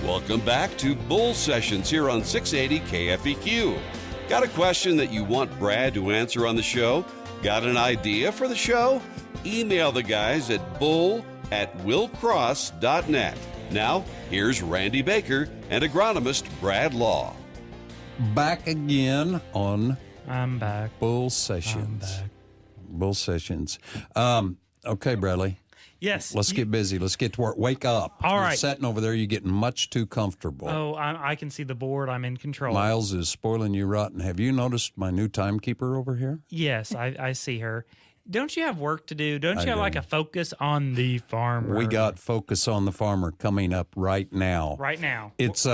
Welcome back to Bull Sessions here on 680 KFEQ. Got a question that you want Brad to answer on the show? Got an idea for the show? Email the guys at bull@willcross.net. Now, here's Randy Baker and agronomist Brad Law. Back again on I'm back. Bull Sessions. I'm back. Bull Sessions. Okay, Bradley. Yes. Let's get busy. Let's get to work. Wake up. All You're right. sitting over there. You're getting much too comfortable. Oh, I can see the board. I'm in control. Miles is spoiling you rotten. Have you noticed my new timekeeper over here? Yes, I see her. Don't you have work to do? Don't you have do. like a focus on the farmer? We got Focus on the Farmer coming up right now. Right now. It's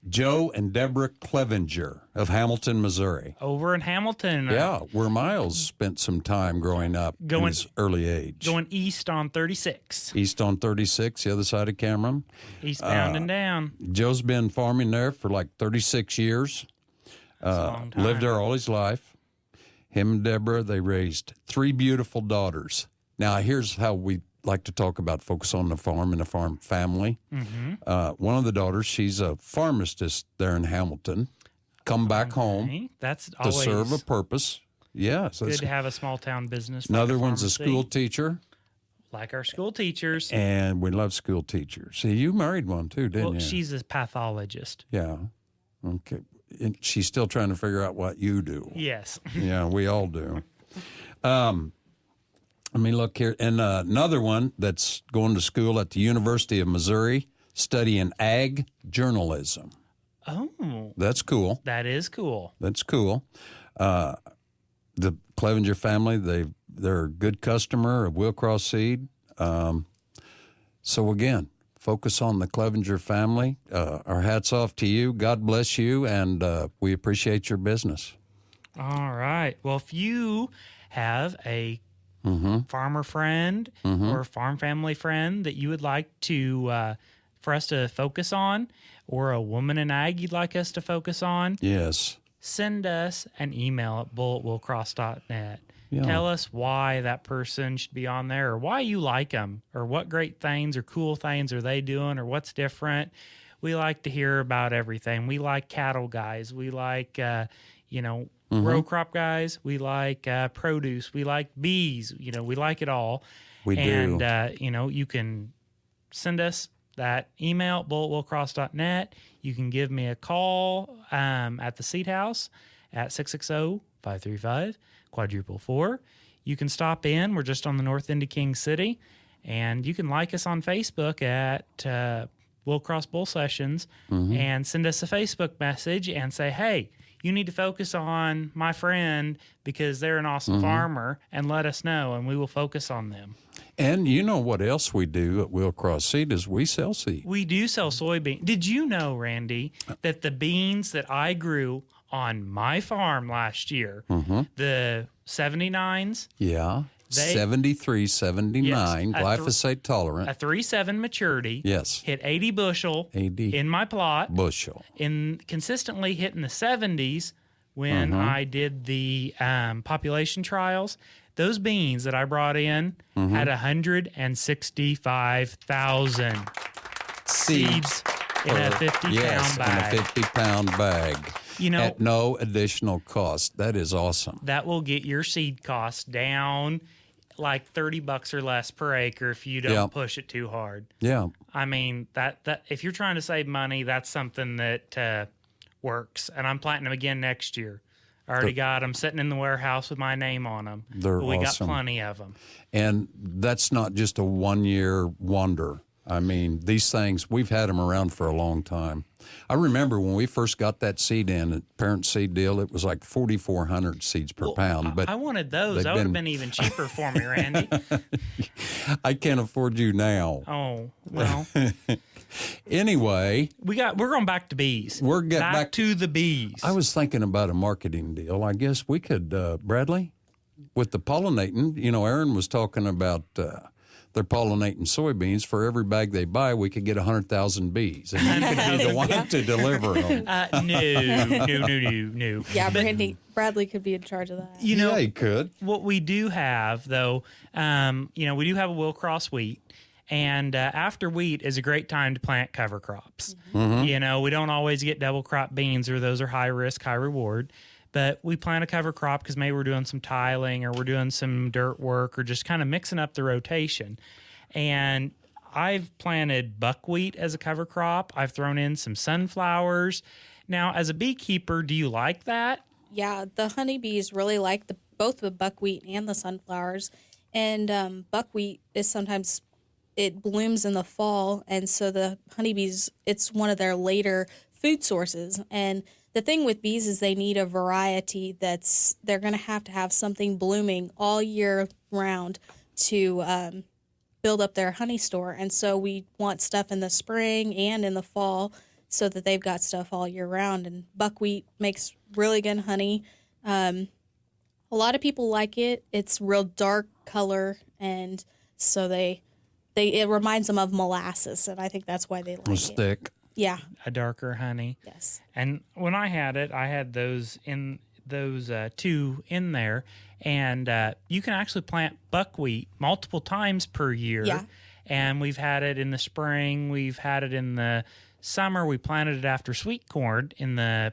Joe and Debra Clevenger of Hamilton, Missouri. Over in Hamilton. Yeah, where Miles spent some time growing up in his early age. Going east on 36. East on 36, the other side of Cameron. Eastbound and down. Joe's been farming there for like 36 years. That's a long time. Lived there all his life. Him and Debra, they raised 3 beautiful daughters. Now, here's how we like to talk about Focus on the Farm and the farm family. Mm-hmm. One of the daughters, she's a pharmacist there in Hamilton. Come back home That's to always serve a purpose. Yeah. So good to have a small town business. another like one's a pharmacy. school teacher, Like our school teachers. and we love school teachers. See, you married one too, didn't Well, you? she's a pathologist. Yeah. Okay. And she's still trying to figure out what you do. Yes. Yeah, we all do. Let me look here. And another one that's going to school at the University of Missouri, studying ag journalism. Oh, That's cool. that is cool. That's cool. The Clevenger family, they're a good customer of NeCo Seed. So again, focus on the Clevenger family. Our hats off to you. God bless you, and we appreciate your business. All right. Well, if you have a farmer friend or farm family friend that you would like to for us to focus on, or a woman in ag you'd like us to focus on, Yes. send us an email at bull@willcross.net. Yeah. Tell us why that person should be on there, or why you like them, or what great things or cool things are they doing, or what's different. We like to hear about everything. We like cattle guys. We like, row crop guys. We like produce. We like bees. We like it all. We do. And, you can send us that email, bull@willcross.net. You can give me a call at the Seed House at 660-535-444. You can stop in. We're just on the north end of King City. And you can like us on Facebook at Will Cross Bull Sessions and send us a Facebook message and say, hey, you need to focus on my friend because they're an awesome farmer, and let us know, and we will focus on them. And you know what else we do at NeCo Seed is we sell seed. We do sell soybeans. Did you know, Randy, that the beans that I grew on my farm last year, the 79s, Yeah. They- 73, 79, Yes, glyphosate tolerant. a 3.7 maturity, Yes. hit 80 bushel 80 in my plot, bushel. in consistently hitting the 70s when I did the population trials. Those beans that I brought in had 165,000 seeds in a 50-pound Yes, bag. in a 50-pound bag. At no additional cost. That is awesome. That will get your seed costs down like $30 or less per acre if you don't push it too hard. Yeah. I mean, that if you're trying to save money, that's something that works. And I'm planting them again next year. I already got them sitting in the warehouse with my name on them. They're We got awesome. plenty of them. And that's not just a one-year wonder. I mean, these things, we've had them around for a long time. I remember when we first got that seed in, at Parent Seed Deal, it was like 4,400 seeds per pound. But I wanted those. That would have been even cheaper for me, Randy. I can't afford you now. Oh, well. Anyway, We're going back to bees. We're getting back to the bees. I was thinking about a marketing deal. I guess we could, Bradley, with the pollinating, Erin was talking about they're pollinating soybeans. For every bag they buy, we could get 100,000 bees. And you could be the one to deliver them. No. Yeah, Bradley could be in charge of that. Yeah, he could. What we do have, though, we do have a Will Cross wheat, And after wheat is a great time to plant cover crops. You know, we don't always get double crop beans, or those are high risk, high reward. But we plant a cover crop because maybe we're doing some tiling, or we're doing some dirt work, or just kind of mixing up the rotation. And I've planted buckwheat as a cover crop. I've thrown in some sunflowers. Now, as a beekeeper, do you like that? Yeah, the honeybees really like both the buckwheat and the sunflowers. And buckwheat is sometimes, it blooms in the fall, and so the honeybees, it's one of their later food sources. And the thing with bees is they need a variety they're going to have something blooming all year round to build up their honey store. And so we want stuff in the spring and in the fall so that they've got stuff all year round. And buckwheat makes really good honey. A lot of people like it. It's real dark color, and so it reminds them of molasses, and I think that's why they like It's it. thick. Yeah. A darker honey. Yes. And when I had it, I had those two in there, and you can actually plant buckwheat multiple times per year. Yeah. And we've had it in the spring. We've had it in the summer. We planted it after sweet corn in the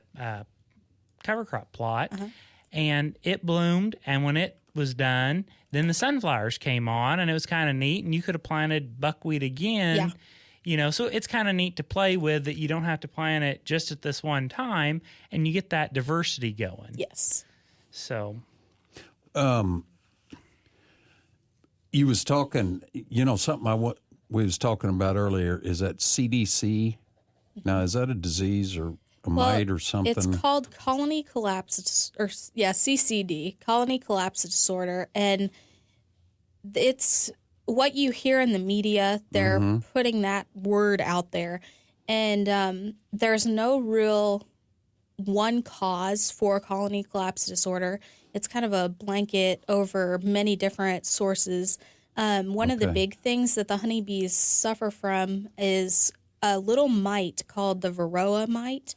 cover crop plot, and it bloomed. And when it was done, then the sunflowers came on, and it was kind of neat. And you could have planted buckwheat again. Yeah. You know, so it's kind of neat to play with, that you don't have to plant it just at this one time, and you get that diversity going. Yes. So, You was talking, something we was talking about earlier is that CDC. Now, is that a disease or a mite or something? It's called colony collapse, CCD, colony collapse disorder, and it's what you hear in the media. They're putting that word out there, and there's no real one cause for colony collapse disorder. It's kind of a blanket over many different sources. One of the big things that the honeybees suffer from is a little mite called the varroa mite.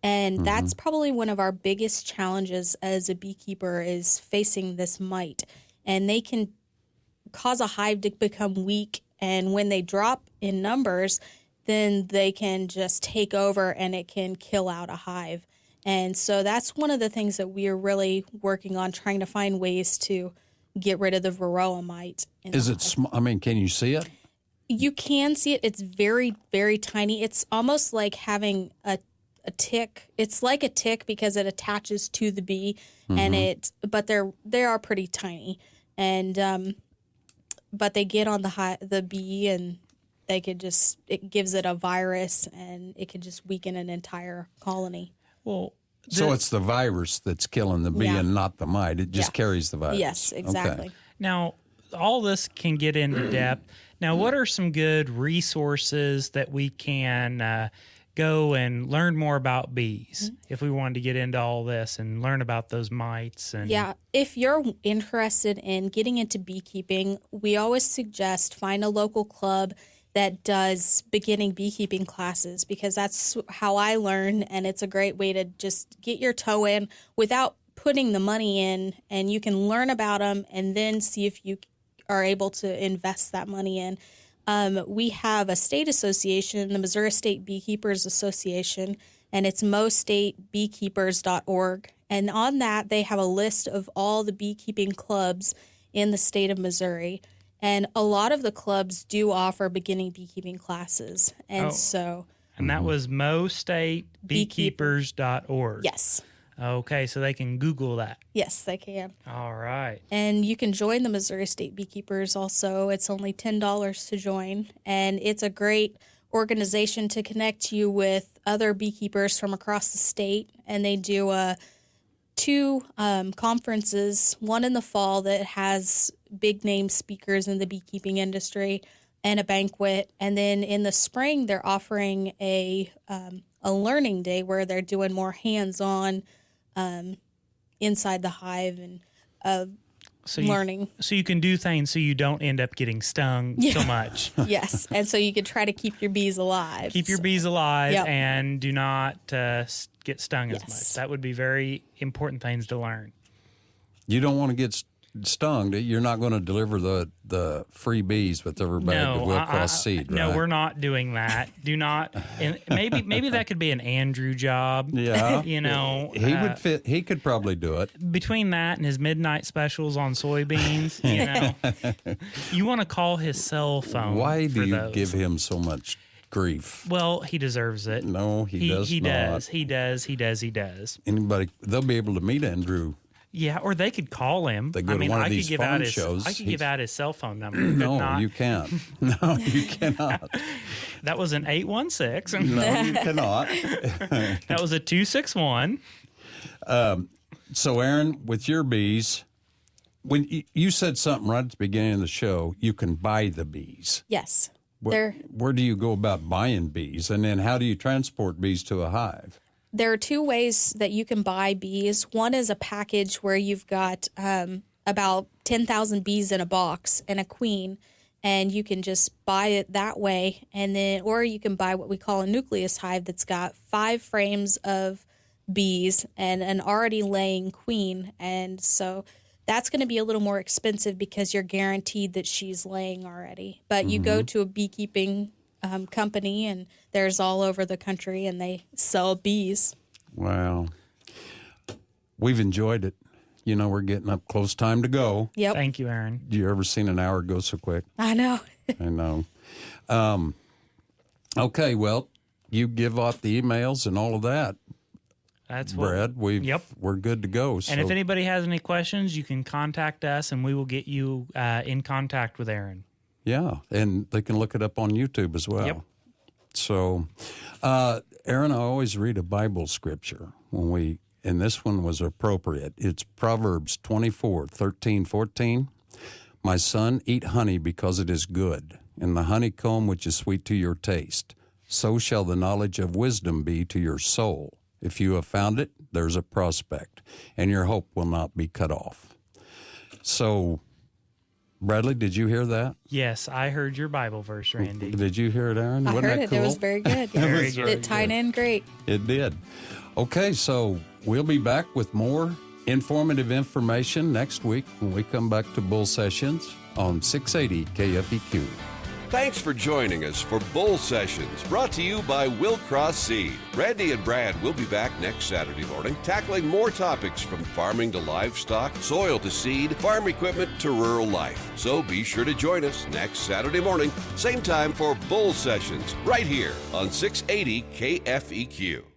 And that's probably one of our biggest challenges as a beekeeper, is facing this mite. And they can cause a hive to become weak. And when they drop in numbers, then they can just take over, and it can kill out a hive. And so that's one of the things that we are really working on, trying to find ways to get rid of the varroa mite. Is it small? I mean, can you see it? You can see it. It's very, very tiny. It's almost like having a tick. It's like a tick because it attaches to the bee, but they are pretty tiny, and but they get on the bee, and it gives it a virus, and it can just weaken an entire colony. well, So it's the virus that's killing the bee and not the mite. It just carries the virus. Yes, exactly. Okay. now all this can get into depth. Now, what are some good resources that we can go and learn more about bees if we wanted to get into all this and learn about those mites? And Yeah, if you're interested in getting into beekeeping, we always suggest find a local club that does beginning beekeeping classes, because that's how I learn, and it's a great way to just get your toe in without putting the money in, and you can learn about them and then see if you are able to invest that money in. We have a state association, the Missouri State Beekeepers Association, and it's mostatebeekeepers.org. And on that, they have a list of all the beekeeping clubs in the state of Missouri. And a lot of the clubs do offer beginning beekeeping classes. And And that was mostatebeekeepers.org. Yes. Okay, so they can Google that. Yes, they can. All right. And you can join the Missouri State Beekeepers also. It's only $10 to join. And it's a great organization to connect you with other beekeepers from across the state. And they do two conferences, one in the fall that has big name speakers in the beekeeping industry, and a banquet. And then in the spring, they're offering a learning day where they're doing more hands-on inside the hive and learning. So you can do things so you don't end up getting stung so much. Yes, and so you could try to keep your bees alive. Keep your bees alive Yep. and do not get stung as Yes. much. That would be very important things to learn. You don't want to get stung, you're not going to deliver the free bees with every bag of Will-Cross seed, right? No, we're not doing that. Do not. And maybe that could be an Andrew job. Yeah. He would fit. He could probably do it. Between that and his midnight specials on soybeans, you want to call his cell phone. Why do you those. give him so much grief? Well, he deserves it. No, he does not. He does. Anybody, they'll be able to meet Andrew. Yeah, or they could call him. They go to one of these phone shows. I could give out his cell phone number. No, you can't. No, you cannot. That was an 816. No, you cannot. That was a 261. So, Erin, with your bees, when you said something right at the beginning of the show, you can buy the bees. Yes. Where do you go about buying bees? And then how do you transport bees to a hive? There are two ways that you can buy bees. One is a package where you've got about 10,000 bees in a box and a queen, and you can just buy it that way. And then, or you can buy what we call a nucleus hive that's got 5 frames of bees and an already laying queen. And so that's going to be a little more expensive because you're guaranteed that she's laying already. But you go to a beekeeping company, and there's all over the country, and they sell bees. Wow. We've enjoyed it. We're getting up close. Time to go. Yep. Thank you, Erin. You ever seen an hour go so quick? I know. I know. Okay, well, you give out the emails and all of that. That's Brad, we're good to go. And if anybody has any questions, you can contact us, and we will get you in contact with Erin. Yeah, and they can look it up on YouTube as well. Yep. So, Erin, I always read a Bible scripture and this one was appropriate. It's Proverbs 24:13-14. My son, eat honey because it is good, and the honeycomb which is sweet to your taste. So shall the knowledge of wisdom be to your soul. If you have found it, there's a prospect, and your hope will not be cut off. So, Bradley, did you hear that? Yes, I heard your Bible verse, Randy. Did you hear it, Erin? I Wasn't heard that it. cool? It was very good. Very good. It tied in great. It did. Okay, so we'll be back with more informative information next week when we come back to Bull Sessions on 680 KFEQ. Thanks for joining us for Bull Sessions, brought to you by Will-Cross Seed. Randy and Brad will be back next Saturday morning, tackling more topics from farming to livestock, soil to seed, farm equipment to rural life. So be sure to join us next Saturday morning, same time for Bull Sessions, right here on 680 KFEQ.